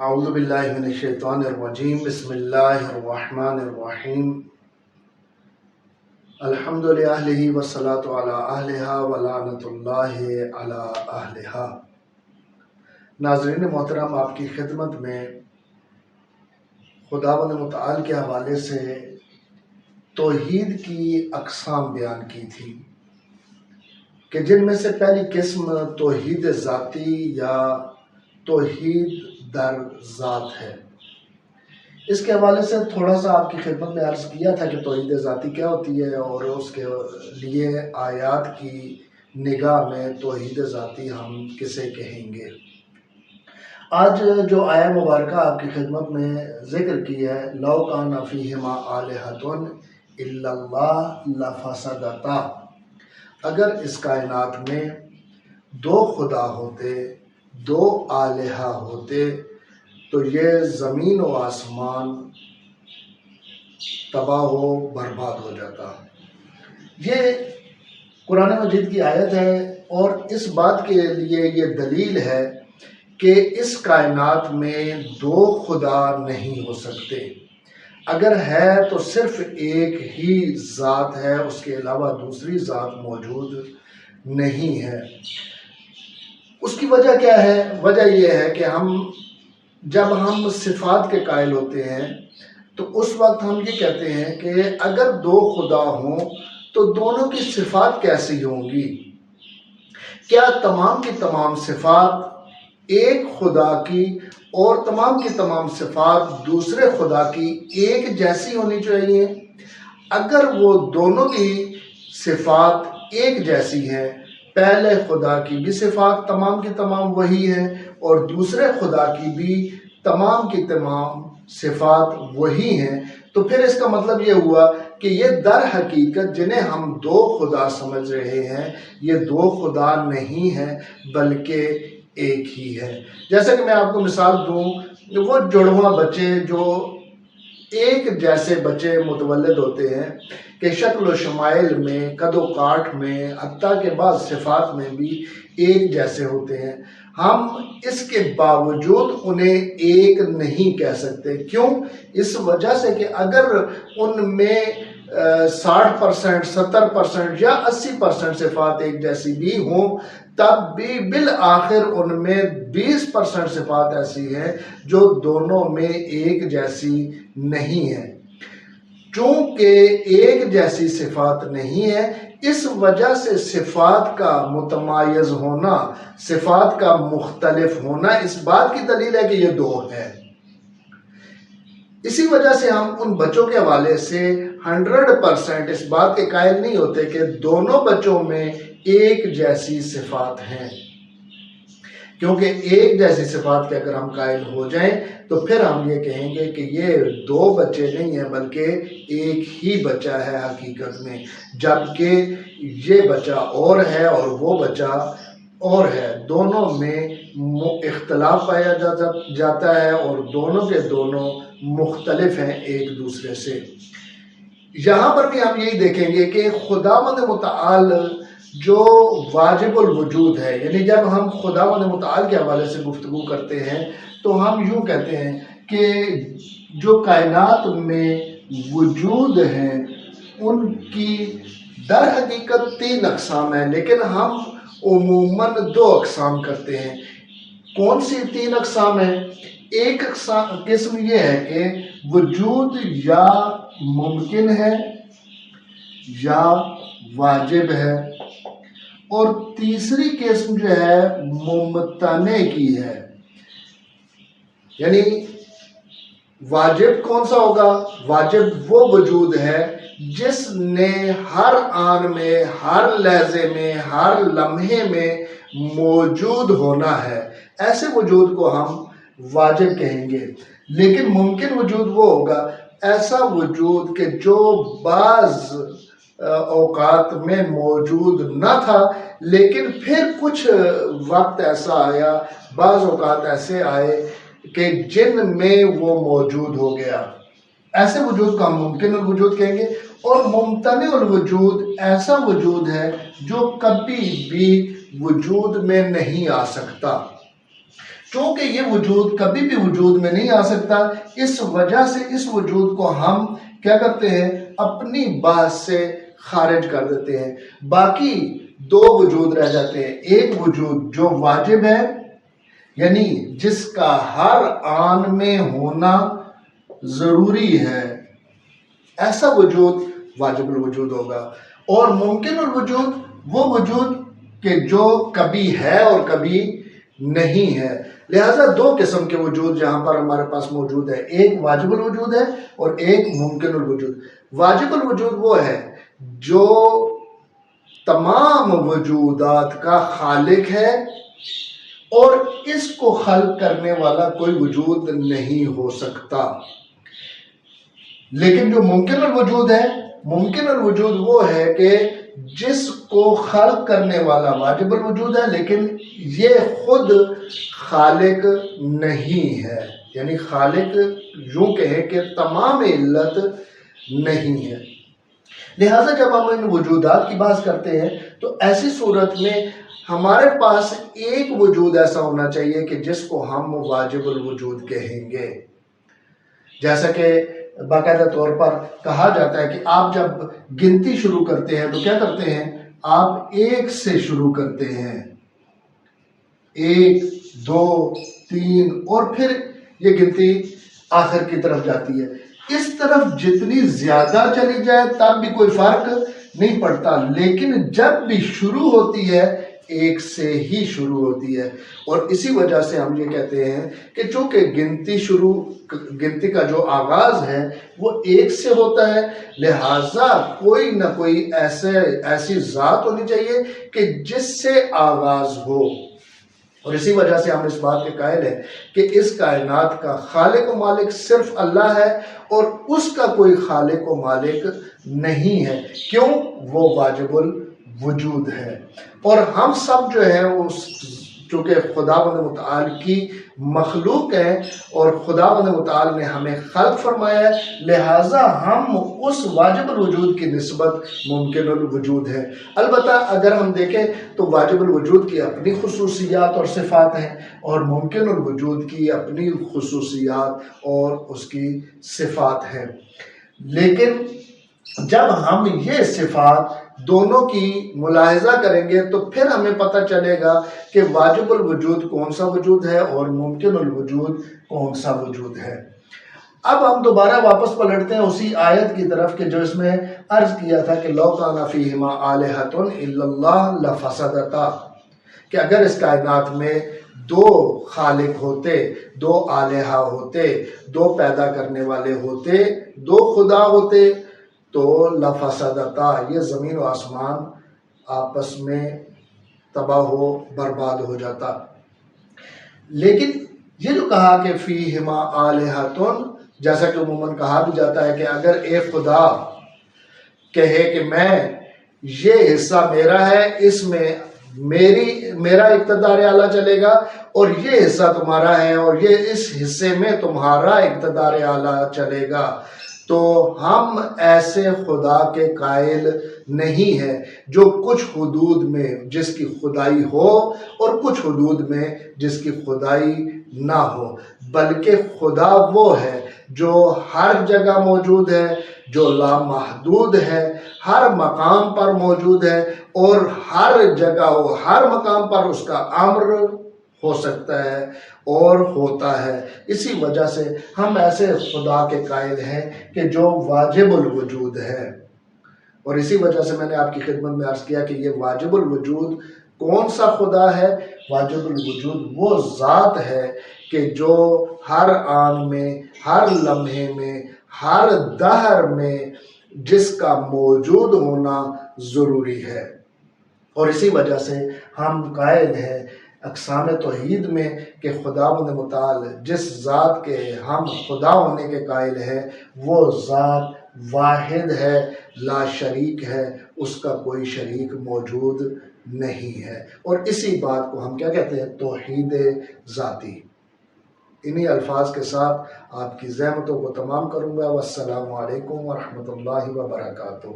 اعوذ باللہ من الشیطان الرجیم بسم اللہ الرحمن الرحیم الحمد للہ والصلاة علی اہلہا ولعنت اللہ علی اہلہا۔ ناظرین محترم، آپ کی خدمت میں خداوند متعال کے حوالے سے توحید کی اقسام بیان کی تھی کہ جن میں سے پہلی قسم توحید ذاتی یا توحید در ذات ہے۔ اس کے حوالے سے تھوڑا سا آپ کی خدمت میں عرض کیا تھا کہ توحید ذاتی کیا ہوتی ہے اور اس کے لیے آیات کی نگاہ میں توحید ذاتی ہم کسے کہیں گے۔ آج جو آیہ مبارکہ آپ کی خدمت میں ذکر کی ہے، لَوْ كَانَ فِيهِمَا آلِهَةٌ إِلَّا اللَّهُ لَفَسَدَتَا، اگر اس کائنات میں دو خدا ہوتے، دو الہہ ہوتے تو یہ زمین و آسمان تباہ و برباد ہو جاتا۔ یہ قرآن مجید کی آیت ہے اور اس بات کے لیے یہ دلیل ہے کہ اس کائنات میں دو خدا نہیں ہو سکتے۔ اگر ہے تو صرف ایک ہی ذات ہے، اس کے علاوہ دوسری ذات موجود نہیں ہے۔ اس کی وجہ کیا ہے؟ وجہ یہ ہے کہ جب ہم صفات کے قائل ہوتے ہیں تو اس وقت ہم یہ کہتے ہیں کہ اگر دو خدا ہوں تو دونوں کی صفات کیسی ہوں گی؟ کیا تمام کی تمام صفات ایک خدا کی اور تمام کی تمام صفات دوسرے خدا کی ایک جیسی ہونی چاہیے؟ اگر وہ دونوں کی صفات ایک جیسی ہیں، پہلے خدا کی بھی صفات تمام کی تمام وہی ہیں اور دوسرے خدا کی بھی تمام کی تمام صفات وہی ہیں، تو پھر اس کا مطلب یہ ہوا کہ یہ در حقیقت جنہیں ہم دو خدا سمجھ رہے ہیں، یہ دو خدا نہیں ہیں بلکہ ایک ہی ہے۔ جیسا کہ میں آپ کو مثال دوں، وہ جڑواں بچے جو ایک جیسے بچے متولد ہوتے ہیں کہ شکل و شمائل میں، قد و کاٹ میں، حتیٰ کہ بعض صفات میں بھی ایک جیسے ہوتے ہیں، ہم اس کے باوجود انہیں ایک نہیں کہہ سکتے۔ کیوں؟ اس وجہ سے کہ اگر ان میں 60%، 70% یا 80% صفات ایک جیسی بھی ہوں، تب بھی بالآخر ان میں 20% صفات ایسی ہیں جو دونوں میں ایک جیسی نہیں ہیں۔ چونکہ ایک جیسی صفات نہیں ہے، اس وجہ سے صفات کا متمایز ہونا، صفات کا مختلف ہونا اس بات کی دلیل ہے کہ یہ دو ہے۔ اسی وجہ سے ہم ان بچوں کے حوالے سے 100% اس بات کے قائل نہیں ہوتے کہ دونوں بچوں میں ایک جیسی صفات ہیں، کیونکہ ایک جیسی صفات کے اگر ہم قائل ہو جائیں تو پھر ہم یہ کہیں گے کہ یہ دو بچے نہیں ہیں بلکہ ایک ہی بچہ ہے حقیقت میں، جبکہ یہ بچہ اور ہے اور وہ بچہ اور ہے۔ دونوں میں اختلاف پایا جاتا ہے اور دونوں کے دونوں مختلف ہیں ایک دوسرے سے۔ یہاں پر بھی ہم یہی دیکھیں گے کہ خداوند متعال جو واجب الوجود ہے، یعنی جب ہم خداوند متعال کے حوالے سے گفتگو کرتے ہیں تو ہم یوں کہتے ہیں کہ جو کائنات میں وجود ہیں ان کی در حقیقت 3 اقسام ہیں، لیکن ہم عموماً 2 اقسام کرتے ہیں۔ کون سی 3 اقسام ہیں؟ ایک قسم یہ ہے کہ وجود یا ممکن ہے یا واجب ہے، اور تیسری قسم جو ہے ممتنع کی ہے۔ یعنی واجب کون سا ہوگا؟ واجب وہ وجود ہے جس نے ہر آن میں، ہر لحظے میں، ہر لمحے میں موجود ہونا ہے، ایسے وجود کو ہم واجب کہیں گے۔ لیکن ممکن وجود وہ ہوگا ایسا وجود کہ جو بعض اوقات میں موجود نہ تھا لیکن پھر کچھ وقت ایسا آیا، بعض اوقات ایسے آئے کہ جن میں وہ موجود ہو گیا، ایسے وجود کو ہم ممکن الوجود کہیں گے۔ اور ممتنع الوجود ایسا وجود ہے جو کبھی بھی وجود میں نہیں آ سکتا، چونکہ یہ وجود کبھی بھی وجود میں نہیں آ سکتا، اس وجہ سے اس وجود کو ہم کیا کرتے ہیں؟ اپنی بحث سے خارج کر دیتے ہیں۔ باقی دو وجود رہ جاتے ہیں، ایک وجود جو واجب ہے، یعنی جس کا ہر آن میں ہونا ضروری ہے، ایسا وجود واجب الوجود ہوگا، اور ممکن الوجود وہ وجود کہ جو کبھی ہے اور کبھی نہیں ہے۔ لہذا دو قسم کے وجود جہاں پر ہمارے پاس موجود ہے، ایک واجب الوجود ہے اور ایک ممکن الوجود۔ واجب الوجود وہ ہے جو تمام وجودات کا خالق ہے اور اس کو خلق کرنے والا کوئی وجود نہیں ہو سکتا۔ لیکن جو ممکن الوجود ہے، ممکن الوجود وہ ہے کہ جس کو خلق کرنے والا واجب الوجود ہے لیکن یہ خود خالق نہیں ہے، یعنی خالق یوں کہیں کہ تمام علت نہیں ہے۔ لہٰذا جب ہم ان وجودات کی بات کرتے ہیں تو ایسی صورت میں ہمارے پاس ایک وجود ایسا ہونا چاہیے کہ جس کو ہم واجب الوجود کہیں گے۔ جیسا کہ باقاعدہ طور پر کہا جاتا ہے کہ آپ جب گنتی شروع کرتے ہیں تو کیا کرتے ہیں؟ آپ ایک سے شروع کرتے ہیں، 1 2 3 اور پھر یہ گنتی آخر کی طرف جاتی ہے۔ اس طرف جتنی زیادہ چلی جائے تب بھی کوئی فرق نہیں پڑتا، لیکن جب بھی شروع ہوتی ہے ایک سے ہی شروع ہوتی ہے، اور اسی وجہ سے ہم یہ کہتے ہیں کہ چونکہ گنتی کا جو آغاز ہے وہ ایک سے ہوتا ہے، لہٰذا کوئی نہ کوئی ایسی ذات ہونی چاہیے کہ جس سے آغاز ہو، اور اسی وجہ سے ہم اس بات کے قائل ہیں کہ اس کائنات کا خالق و مالک صرف اللہ ہے اور اس کا کوئی خالق و مالک نہیں ہے۔ کیوں؟ وہ واجب الوجود ہے، اور ہم سب جو ہے چونکہ خداوند متعال کی مخلوق ہیں اور خداوند متعال نے ہمیں خلق فرمایا ہے، لہٰذا ہم اس واجب الوجود کی نسبت ممکن الوجود ہے۔ البتہ اگر ہم دیکھیں تو واجب الوجود کی اپنی خصوصیات اور صفات ہیں اور ممکن الوجود کی اپنی خصوصیات اور اس کی صفات ہیں، لیکن جب ہم یہ صفات دونوں کی ملاحظہ کریں گے تو پھر ہمیں پتہ چلے گا کہ واجب الوجود کون سا وجود ہے اور ممکن الوجود کون سا وجود ہے۔ اب ہم دوبارہ واپس پلٹتے ہیں اسی آیت کی طرف کہ جو اس میں عرض کیا تھا کہ لو کان فیہما آلہۃ الا اللہ لفسدتا، کہ اگر اس کائنات میں دو خالق ہوتے، دو الہہ ہوتے، دو پیدا کرنے والے ہوتے، دو خدا ہوتے تو لفسدتا، یہ زمین و آسمان آپس میں تباہ و برباد ہو جاتا۔ لیکن یہ جو کہا کہ فیہما آلہۃ، جیسا کہ عموماً کہا بھی جاتا ہے کہ اگر ایک خدا کہے کہ میں یہ حصہ میرا ہے، اس میں میرا اقتدار اعلیٰ چلے گا، اور یہ حصہ تمہارا ہے اور یہ اس حصے میں تمہارا اقتدار اعلیٰ چلے گا، تو ہم ایسے خدا کے قائل نہیں ہیں جو کچھ حدود میں جس کی خدائی ہو اور کچھ حدود میں جس کی خدائی نہ ہو، بلکہ خدا وہ ہے جو ہر جگہ موجود ہے، جو لامحدود ہے، ہر مقام پر موجود ہے، اور ہر جگہ و ہر مقام پر اس کا امر ہو سکتا ہے اور ہوتا ہے۔ اسی وجہ سے ہم ایسے خدا کے قائل ہیں کہ جو واجب الوجود ہے، اور اسی وجہ سے میں نے آپ کی خدمت میں عرض کیا کہ یہ واجب الوجود کون سا خدا ہے؟ واجب الوجود وہ ذات ہے کہ جو ہر آن میں، ہر لمحے میں، ہر دہر میں جس کا موجود ہونا ضروری ہے، اور اسی وجہ سے ہم قائل ہیں اقسام توحید میں کہ خداوند متعال جس ذات کے ہم خدا ہونے کے قائل ہیں وہ ذات واحد ہے، لا شریک ہے، اس کا کوئی شریک موجود نہیں ہے، اور اسی بات کو ہم کیا کہتے ہیں؟ توحید ذاتی۔ انہی الفاظ کے ساتھ آپ کی زحمتوں کو تمام کروں گا۔ والسلام علیکم ورحمۃ اللہ وبرکاتہ۔